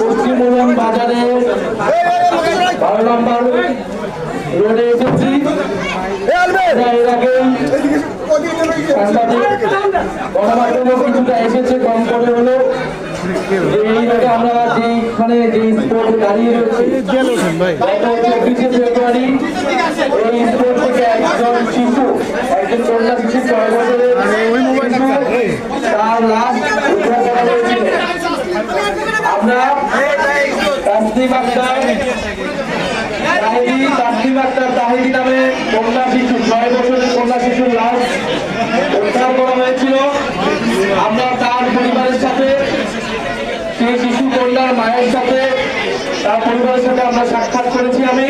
পশ্চিমবঙ্গ বাজারে 12 নম্বর রোডে এসেছি। এর আগে গণমাধ্যমে কিছুটা এসেছে, কম করে হলো। এই রোডে আমরা যেখানে যে স্পোর্ট দাঁড়িয়ে রয়েছি, গত 24শে ফেব্রুয়ারি এই স্পোর্ট থেকে একজন শিশু, একজন কন্যা শিশু 6 বছরের তার লাশ উদ্ধার করা হয়েছিল। আমরা তাসনিম আক্তার তাহিদি নামে কন্যা শিশু, 6 বছরের কন্যা শিশুর লাশ উদ্ধার করা হয়েছিল। আমরা তার পরিবারের সাথে, সেই শিশু কন্যার মায়ের সাথে, তার পরিবারের সাথে আমরা সাক্ষাৎ করেছি আমি,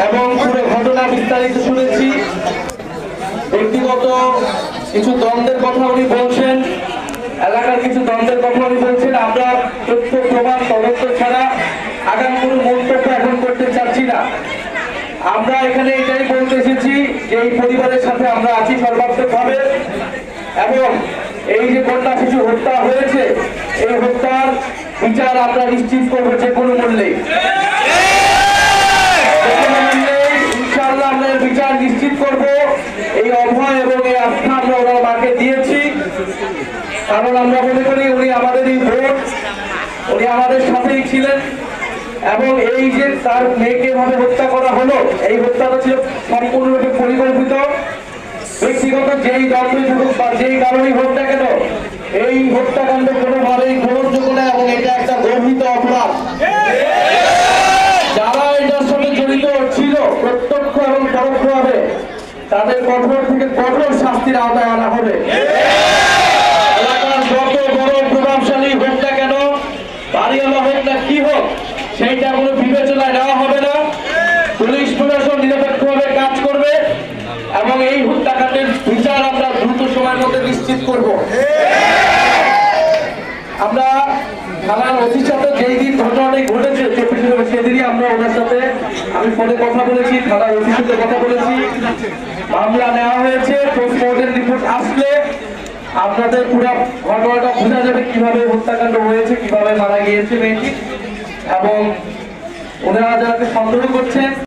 এবং পুরো ঘটনা বিস্তারিত শুনেছি। ব্যক্তিগত কিছু দ্বন্দ্বের কথা উনি বলছেন, এলাকার কিছু দ্বন্দ্বের কথা উনি বলছেন। আমরা তথ্য প্রমাণ তদন্ত ছাড়া আগাম কোনো মন্তব্য এখন করতে চাচ্ছি না। আমরা এখানে এটাই বলতে এসেছি যে এই পরিবারের সাথে আমরা আছি সর্বাত্মকভাবে, এবং এই যে কন্যা শিশু হত্যা হয়েছে, এই হত্যার বিচার আমরা নিশ্চিত করবো যে কোনো মূল্যে। ইনশাআল্লাহ আমরা বিচার নিশ্চিত করব। এই অভয় এবং এই আস্থা আমরা ওনার মাকে দিয়েছি, কারণ আমরা মনে করি উনি আমাদেরই ভোট, উনি আমাদের সাথেই ছিলেন। এবং এই যে তার মেয়েকে ভাবে হত্যা করা হলো, এই হত্যাটা ছিল সম্পূর্ণরূপে পরিকল্পিত। ব্যক্তিগত যেই দ্বন্দ্বই থাকুক বা যেই কারণেই হোক না কেন, এই হত্যাকাণ্ড কোনোভাবেই গ্রহণযোগ্য না, এবং এটা একটা গর্হিত অপরাধ। যারা এটার সঙ্গে জড়িত ছিল প্রত্যক্ষ এবং পরোক্ষভাবে, তাদের কঠোর থেকে কঠোর শাস্তির আওতায় আনা হবে। এলাকার যত বড় প্রভাবশালী হোক না কেন, বাড়িওয়ালা হোক না কি হোক, সেইটা কোনো বিবেচনায় নেওয়া হবে না। পুলিশ প্রশাসন নিরপেক্ষভাবে কাজ করবে, এবং এই হত্যাকাণ্ডের বিচার আমরা দ্রুত সময়ের মধ্যে নিশ্চিত করব। আমরা থানার ওসির সাথে যেই দিন ঘটনাটি ঘটেছে 24শে, সেদিনই আমরা ওনার সাথে আমি ফোনে কথা বলেছি, থানার ওসির সাথে কথা বলেছি। মামলা নেওয়া হয়েছে। পোস্টমর্টেম রিপোর্ট আসলে আপনাদের পুরো ঘটনাটা বোঝা যাবে কিভাবে হত্যাকাণ্ড হয়েছে, কিভাবে মারা গিয়েছে মেয়েটি, এবং ওনারা যাকে সন্দেহ করছেন